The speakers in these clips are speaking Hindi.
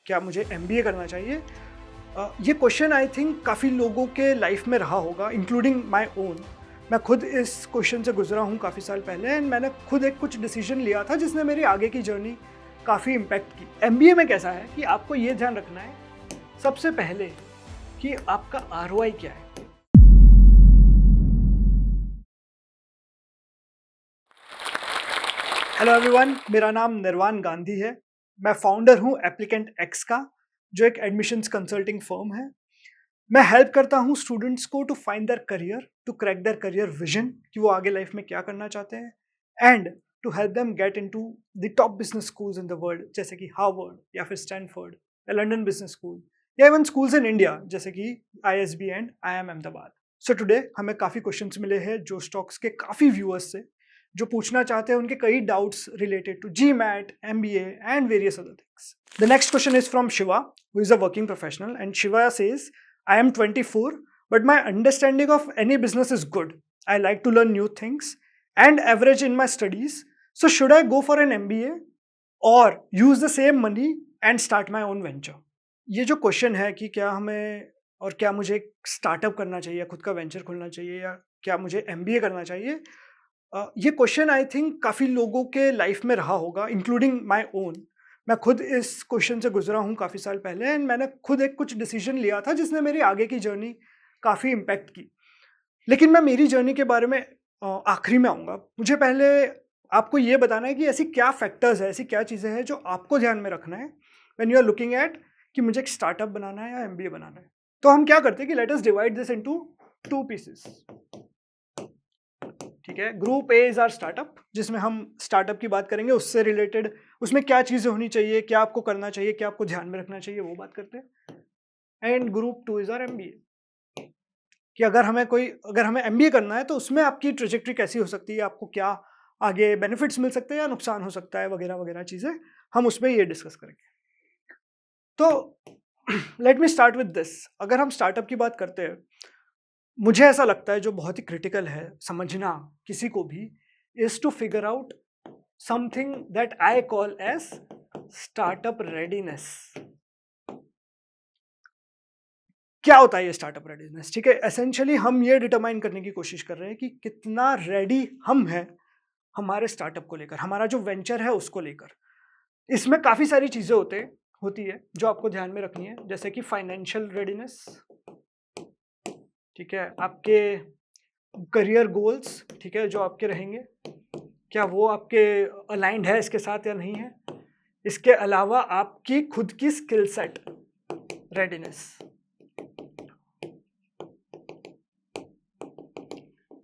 क्या मुझे एमबीए करना चाहिए? ये क्वेश्चन आई थिंक काफ़ी लोगों के लाइफ में रहा होगा, इंक्लूडिंग माय ओन। मैं खुद इस क्वेश्चन से गुजरा हूँ काफ़ी साल पहले, एंड मैंने खुद एक कुछ डिसीजन लिया था जिसने मेरी आगे की जर्नी काफ़ी इम्पैक्ट की। एमबीए में कैसा है कि आपको ये ध्यान रखना है सबसे पहले कि आपका आरओआई क्या है। हेलो एवरीवन, मेरा नाम निर्वाण गांधी है। मैं फाउंडर हूँ एप्लीकेंट एक्स का, जो एक एडमिशन्स कंसल्टिंग फर्म है। मैं हेल्प करता हूँ स्टूडेंट्स को to find their career, to crack their career vision कि वो आगे लाइफ में क्या करना चाहते हैं, and to help them get into the top business schools in the world, जैसे कि हार्वर्ड या फिर स्टैनफोर्ड या लंदन बिजनेस स्कूल, या इवन स्कूल्स इन इंडिया जैसे कि ISB and IIM Ahmedabad. So today हमें काफ़ी क्वेश्चंस मिले हैं जो स्टॉक्स के काफ़ी व्यूअर्स से, जो पूछना चाहते हैं उनके कई doubts related to GMAT, MBA and various other things. The next question is from Shiva, who is a working professional, and Shiva says, I am 24, but my understanding of any business is good. I like to learn new things and average in my studies. So should I go for an MBA or use the same money and start my own venture? ये जो क्वेश्चन है कि क्या हमें और क्या मुझे स्टार्टअप करना चाहिए, खुद का वेंचर खोलना चाहिए, या क्या मुझे MBA करना चाहिए, ये क्वेश्चन आई थिंक काफ़ी लोगों के लाइफ में रहा होगा, इंक्लूडिंग माय ओन। मैं खुद इस क्वेश्चन से गुजरा हूँ काफ़ी साल पहले, एंड मैंने खुद एक कुछ डिसीजन लिया था जिसने मेरी आगे की जर्नी काफ़ी इम्पैक्ट की। लेकिन मैं मेरी जर्नी के बारे में आखिरी में आऊँगा। मुझे पहले आपको ये बताना है कि ऐसी क्या फैक्टर्स है, ऐसी क्या चीज़ें हैं जो आपको ध्यान में रखना है when you are looking at कि मुझे एक स्टार्टअप बनाना है या MBA बनाना है। तो हम क्या करते हैं कि let us divide this into 2 pieces. ठीक है, group A is our startup, जिसमें हम स्टार्टअप की बात करेंगे, उससे रिलेटेड उसमें क्या चीज़ें होनी चाहिए, क्या आपको करना चाहिए, क्या आपको ध्यान में रखना चाहिए, वो बात करते हैं। And group 2 is our MBA, कि अगर हमें MBA करना है तो उसमें आपकी ट्रेजेक्ट्री कैसी हो सकती है, आपको क्या आगे बेनिफिट्स मिल सकते हैं या नुकसान हो सकता है, वगैरह वगैरह चीज़ें हम उसमें ये डिस्कस करेंगे। तो let me start with this. अगर हम स्टार्टअप की बात करते हैं, मुझे ऐसा लगता है जो बहुत ही क्रिटिकल है समझना किसी को भी, is to figure out something that I call as startup readiness. क्या होता है ये स्टार्टअप रेडीनेस? ठीक है, एसेंशियली हम ये डिटरमाइन करने की कोशिश कर रहे हैं कि कितना रेडी हम हैं हमारे स्टार्टअप को लेकर, हमारा जो वेंचर है उसको लेकर। इसमें काफ़ी सारी चीज़ें होती है जो आपको ध्यान में रखनी है, जैसे कि फाइनेंशियल रेडीनेस, ठीक है, आपके करियर गोल्स, ठीक है, जो आपके रहेंगे, क्या वो आपके अलाइंड है इसके साथ या नहीं है। इसके अलावा आपकी खुद की स्किल सेट रेडीनेस,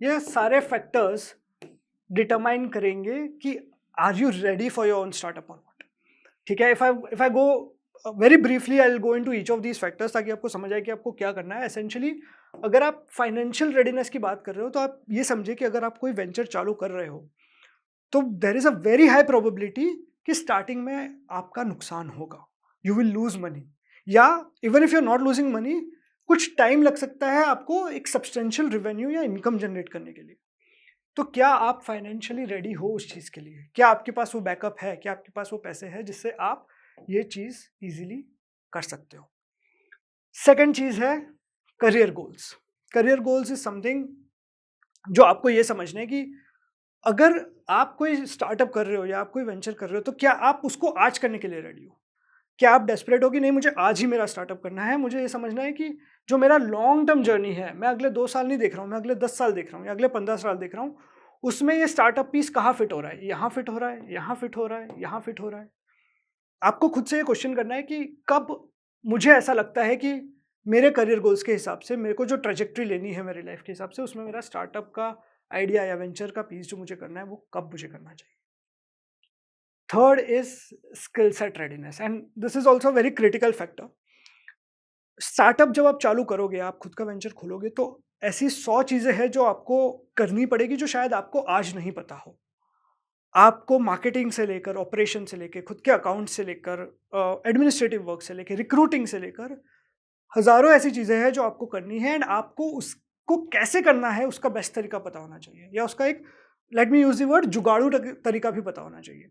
ये सारे फैक्टर्स डिटरमाइन करेंगे कि are you ready for your own startup और नॉट। ठीक है, if I go very briefly, I will go into each of these factors ताकि आपको समझ आए कि आपको क्या करना है। एसेंशियली अगर आप फाइनेंशियल रेडीनेस की बात कर रहे हो तो आप ये समझिए कि अगर आप कोई वेंचर चालू कर रहे हो तो there is a very high probability कि स्टार्टिंग में आपका नुकसान होगा, यू विल लूज मनी, या even if you are not losing money, कुछ टाइम लग सकता है आपको एक सब्सटेंशियल रेवेन्यू या इनकम जनरेट करने के लिए। तो क्या आप फाइनेंशियली रेडी हो उस चीज़ के लिए? क्या आपके पास वो बैकअप है? क्या आपके पास वो पैसे हैं जिससे आप ये चीज़ इजीली कर सकते हो? सेकंड चीज़ है career goals. Career goals is something जो आपको ये समझना है कि अगर आप कोई स्टार्टअप कर रहे हो या आप कोई वेंचर कर रहे हो तो क्या आप उसको आज करने के लिए रेडी हो? क्या आप डेस्परेट हो कि नहीं, मुझे आज ही मेरा स्टार्टअप करना है, मुझे ये समझना है कि जो मेरा लॉन्ग टर्म जर्नी है, मैं अगले 2 साल नहीं देख रहा हूँ, मैं अगले 10 साल देख रहा हूँ या अगले 15 साल देख रहा हूँ, उसमें ये स्टार्टअप पीस कहाँ फिट हो रहा है, यहाँ फिट हो रहा है, यहाँ फिट हो रहा है, यहाँ फिट हो रहा है। आपको खुद से ये क्वेश्चन करना है कि कब मुझे ऐसा लगता है कि मेरे करियर गोल्स के हिसाब से, मेरे को जो ट्रेजेक्ट्री लेनी है मेरी लाइफ के हिसाब से, उसमें मेरा स्टार्टअप का आइडिया या वेंचर का पीस जो मुझे करना है वो कब मुझे करना चाहिए। Third is skill set readiness, and this is also very critical factor. Startup जब आप चालू करोगे, आप खुद का वेंचर खोलोगे, तो ऐसी 100 चीज़ें हैं जो आपको करनी पड़ेगी जो शायद आपको आज नहीं पता हो। आपको मार्केटिंग से लेकर, ऑपरेशन से लेकर, खुद के अकाउंट से लेकर, एडमिनिस्ट्रेटिव वर्क से लेकर, रिक्रूटिंग से लेकर, हज़ारों ऐसी चीज़ें हैं जो आपको करनी है, एंड आपको उसको कैसे करना है उसका बेस्ट तरीका पता होना चाहिए, या उसका एक, let me use the word, जुगाड़ू तरीका भी पता होना चाहिए।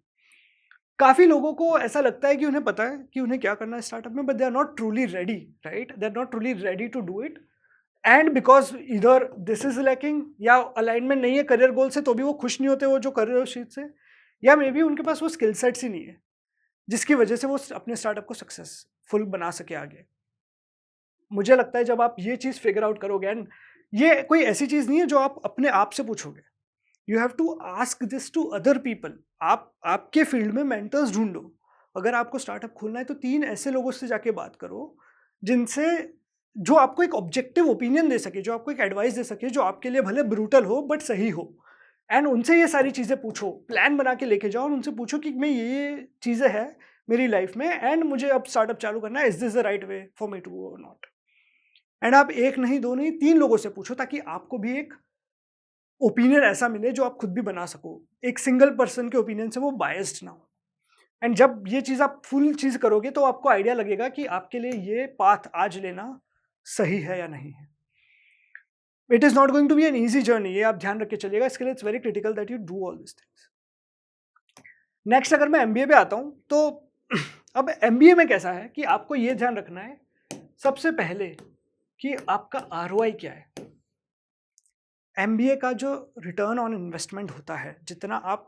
काफ़ी लोगों को ऐसा लगता है कि उन्हें पता है कि उन्हें क्या करना है स्टार्टअप में, but they are not truly ready, right? They are not truly ready to do it, and because इधर दिस इज लैकिंग, या अलाइनमेंट नहीं है करियर गोल से, तो भी वो खुश नहीं होते वो जो कर रहे हो उस चीज से, या मे बी उनके पास वो स्किल सेट्स ही नहीं है जिसकी वजह से वो अपने स्टार्टअप को सक्सेसफुल बना सके आगे। मुझे लगता है जब आप ये चीज फिगर आउट करोगे, एंड ये कोई ऐसी चीज नहीं है जो आप अपने आप से पूछोगे, you have to ask this to other people. आप आपके फील्ड में मेंटर्स ढूंढो। अगर आपको स्टार्टअप खोलना है तो 3 ऐसे लोगों से जाके बात करो जिनसे, जो आपको एक ऑब्जेक्टिव ओपिनियन दे सके, जो आपको एक एडवाइस दे सके, जो आपके लिए भले ब्रूटल हो बट सही हो, एंड उनसे ये सारी चीज़ें पूछो, प्लान बना के लेके जाओ और उनसे पूछो कि मैं ये चीज़ें हैं मेरी लाइफ में एंड मुझे अब स्टार्टअप चालू करना है, is this the right way for me to go और नॉट। एंड आप 1 नहीं 2 नहीं 3 लोगों से पूछो ताकि आपको भी एक ओपिनियन ऐसा मिले जो आप खुद भी बना सको। एक सिंगल पर्सन के ओपिनियन से वो बायस्ड ना हो। एंड जब ये चीज़ आप फुल चीज़ करोगे तो आपको आइडिया लगेगा कि आपके लिए ये पाथ आज लेना सही है या नहीं है। It is not going to be an easy journey, ये आप ध्यान रख के चलिएगा। इसके लिए it's very critical that you do all this things. Next अगर मैं एमबीए पे आता हूँ तो अब एमबीए में कैसा है कि आपको ये ध्यान रखना है सबसे पहले कि आपका आरओआई क्या है। एमबीए का जो रिटर्न ऑन इन्वेस्टमेंट होता है, जितना आप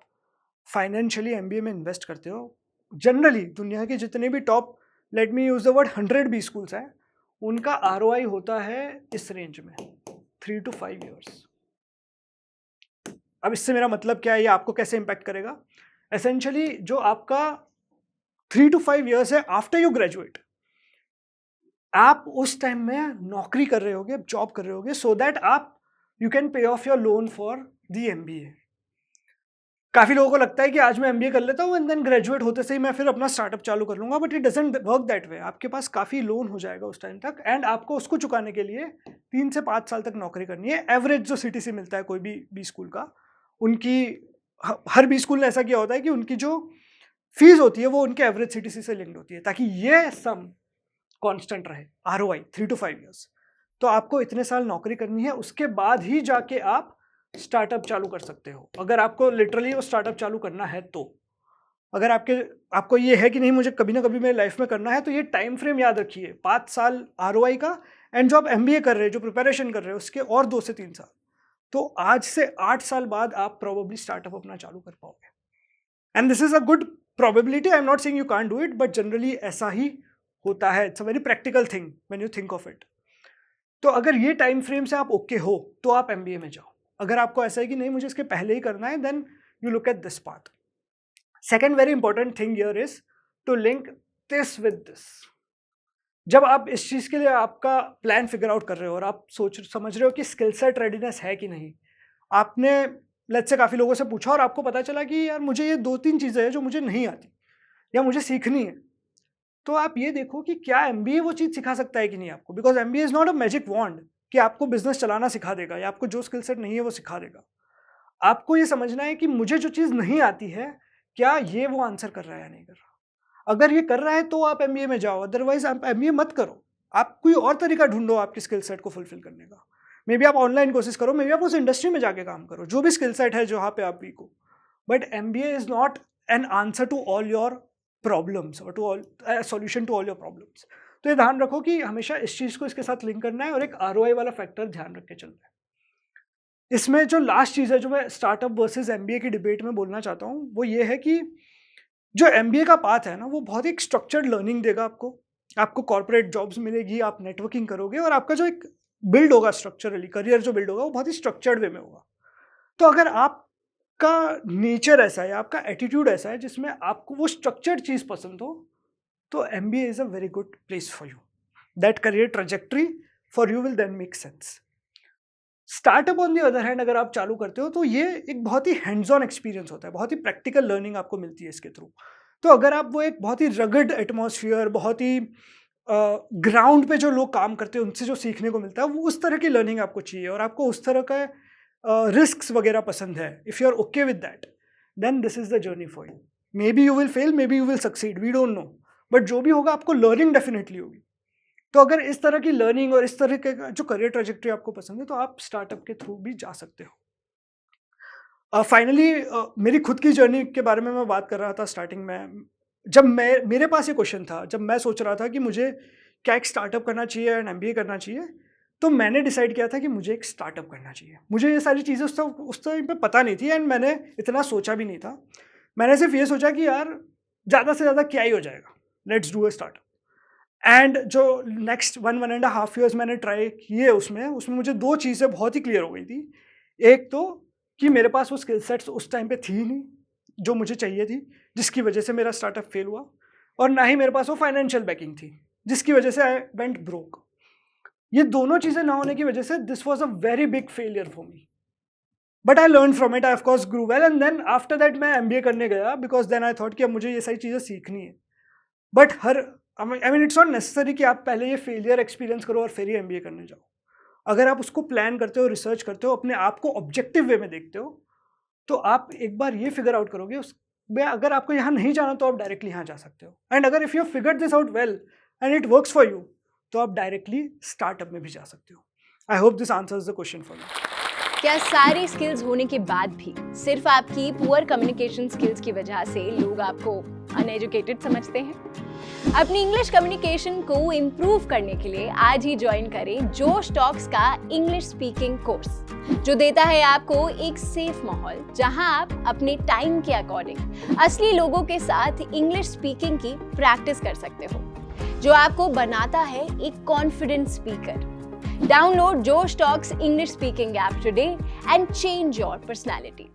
फाइनेंशियली एमबीए में इन्वेस्ट करते हो, जनरली दुनिया के जितने भी top, let me use the word 100 B schools हैं, उनका आरओआई होता है इस रेंज में 3 to 5 years। अब इससे मेरा मतलब क्या है, ये आपको कैसे इंपैक्ट करेगा? एसेंशियली जो आपका 3 to 5 years है आफ्टर यू ग्रेजुएट, आप उस टाइम में नौकरी कर रहे होगे, जॉब कर रहे होगे, सो दैट आप you can pay of your loan for the MBA. काफ़ी लोगों को लगता है कि आज मैं एमबीए कर लेता हूँ एंड देन ग्रेजुएट होते से ही मैं फिर अपना स्टार्टअप चालू कर लूँगा, but it doesn't work that way. आपके पास काफ़ी लोन हो जाएगा उस टाइम तक, एंड आपको उसको चुकाने के लिए 3 से 5 साल तक नौकरी करनी है। एवरेज जो सीटीसी मिलता है कोई भी बी स्कूल का, उनकी हर बी स्कूल ने ऐसा किया होता है कि उनकी जो फीस होती है वो उनके एवरेज सीटीसी से लिंक्ड होती है, ताकि ये सम कांस्टेंट रहे। ROI 3 to 5 years। तो आपको इतने साल नौकरी करनी है, उसके बाद ही जाके आप स्टार्टअप चालू कर सकते हो, अगर आपको लिटरली वो स्टार्टअप चालू करना है तो। अगर आपको ये है कि नहीं मुझे कभी ना कभी मेरी लाइफ में करना है, तो ये टाइम फ्रेम याद रखिए, 5 साल आरओआई का, एंड जो आप एमबीए कर रहे हैं, जो प्रिपरेशन कर रहे हैं, उसके और 2 से 3 साल। तो आज से 8 साल बाद आप प्रोबेबली स्टार्टअप अपना चालू कर पाओगे, and this is a good probability. I am not saying you can't do it, but generally ऐसा ही होता है। It's a very practical thing when you think of it. तो अगर ये टाइम फ्रेम से आप ओके हो तो आप एमबीए में जाओ। अगर आपको ऐसा है कि नहीं मुझे इसके पहले ही करना है, then you look at this path. Second very important thing here is to link this with this. जब आप इस चीज़ के लिए आपका प्लान फिगर आउट कर रहे हो और आप समझ रहे हो कि स्किल सेट रेडीनेस है कि नहीं, आपने लेट्स से काफ़ी लोगों से पूछा और आपको पता चला कि यार मुझे ये 2-3 चीज़ें हैं जो मुझे नहीं आती या मुझे सीखनी है, तो आप ये देखो कि क्या एमबीए वो चीज़ सिखा सकता है कि नहीं आपको। Because MBA is not a magic wand कि आपको बिजनेस चलाना सिखा देगा या आपको जो स्किल सेट नहीं है वो सिखा देगा। आपको ये समझना है कि मुझे जो चीज़ नहीं आती है, क्या ये वो आंसर कर रहा है या नहीं कर रहा। अगर ये कर रहा है तो आप एमबीए में जाओ, अदरवाइज आप एमबीए मत करो। आप कोई और तरीका ढूंढो आपकी स्किल सेट को फुलफिल करने का। मे बी आप ऑनलाइन कोशिश करो, मे बी आप उस इंडस्ट्री में जाके काम करो, जो भी स्किल सेट है जहाँ पे आप वीक हो। But MBA is not an answer to all your problems और to all solution to all your problems. तो ये ध्यान रखो कि हमेशा इस चीज़ को इसके साथ लिंक करना है और एक आरओआई वाला फैक्टर ध्यान रख के चलना है। इसमें जो लास्ट चीज़ है जो मैं स्टार्टअप वर्सेस एमबीए की डिबेट में बोलना चाहता हूँ, वो ये है कि जो एमबीए का पाथ है ना, वो बहुत एक स्ट्रक्चर्ड लर्निंग देगा आपको। आपको कॉर्पोरेट जॉब्स मिलेगी, आप नेटवर्किंग करोगे और आपका जो एक बिल्ड होगा स्ट्रक्चरली, करियर जो बिल्ड होगा वो बहुत ही स्ट्रक्चर्ड वे में होगा। तो अगर आपका नेचर ऐसा है, आपका एटीट्यूड ऐसा है जिसमें आपको वो स्ट्रक्चर्ड चीज़ पसंद हो, तो MBA is a very good place for you. That career trajectory for you will then make sense. Startup on the other hand अगर आप चालू करते हो तो ये एक बहुत ही हैंड्स ऑन एक्सपीरियंस होता है, बहुत ही प्रैक्टिकल लर्निंग आपको मिलती है इसके थ्रू। तो अगर आप वो एक बहुत ही रगड एटमॉस्फियर, बहुत ही ग्राउंड पे जो लोग काम करते हैं उनसे जो सीखने को मिलता है, वो उस तरह की लर्निंग आपको चाहिए और आपको उस तरह का रिस्क वगैरह पसंद है, if you are okay with that, then this is the journey for you. Maybe you will fail, maybe you will succeed, we don't know, but जो भी होगा आपको लर्निंग डेफिनेटली होगी। तो अगर इस तरह की लर्निंग और इस तरह के जो करियर ट्रेजेक्ट्री आपको पसंद है, तो आप स्टार्टअप के थ्रू भी जा सकते हो। फाइनली मेरी खुद की जर्नी के बारे में मैं बात कर रहा था स्टार्टिंग में। जब मेरे पास ये क्वेश्चन था, जब मैं सोच रहा था कि मुझे क्या एक स्टार्टअप करना चाहिए एंड MBA करना चाहिए, तो मैंने डिसाइड किया था कि मुझे एक स्टार्टअप करना चाहिए। मुझे ये सारी चीज़ें उस टाइम पे पता नहीं थी एंड मैंने इतना सोचा भी नहीं था। मैंने सिर्फ ये सोचा कि यार ज़्यादा से ज़्यादा क्या ही हो जाएगा, let's do a startup. And जो नेक्स्ट 1.5 ईयर्स मैंने ट्राई किए उसमें मुझे 2 चीज़ें बहुत ही क्लियर हो गई थी। एक तो कि मेरे पास वो स्किल सेट्स उस टाइम पे थी नहीं जो मुझे चाहिए थी, जिसकी वजह से मेरा स्टार्टअप फेल हुआ, और ना ही मेरे पास वो फाइनेंशियल बैकिंग थी जिसकी वजह से आई वेंट ब्रोक। ये दोनों चीज़ें ना होने की वजह से this was a very big failure for me, but I learn from it, I of course grew well, and then after that मैं MBA करने गया बिकॉज देन आई थॉट कि अब मुझे ये सारी चीज़ें सीखनी है। But I mean it's not necessary कि आप पहले ये फेलियर एक्सपीरियंस करो और फिर ही MBA करने जाओ। अगर आप उसको प्लान करते हो, रिसर्च करते हो, अपने आप को ऑब्जेक्टिव वे में देखते हो, तो आप एक बार ये फिगर आउट करोगे उसमें अगर आपको यहाँ नहीं जाना तो आप डायरेक्टली यहाँ जा सकते हो। एंड अगर if you figure this out well and it works for you, तो आप डायरेक्टली स्टार्टअप में भी जा सकते हो। I hope this answers the question for you. क्या सारी स्किल्स होने के बाद भी सिर्फ आपकी पुअर कम्युनिकेशन स्किल्स की वजह से लोग आपको अनएजुकेटेड समझते हैं? अपनी इंग्लिश कम्युनिकेशन को इम्प्रूव करने के लिए आज ही ज्वाइन करें जोश टॉक्स का इंग्लिश स्पीकिंग कोर्स, जो देता है आपको एक सेफ माहौल जहां आप अपने टाइम के अकॉर्डिंग असली लोगों के साथ इंग्लिश स्पीकिंग की प्रैक्टिस कर सकते हो, जो आपको बनाता है एक confident speaker. Download Josh Talks English Speaking app today and change your personality.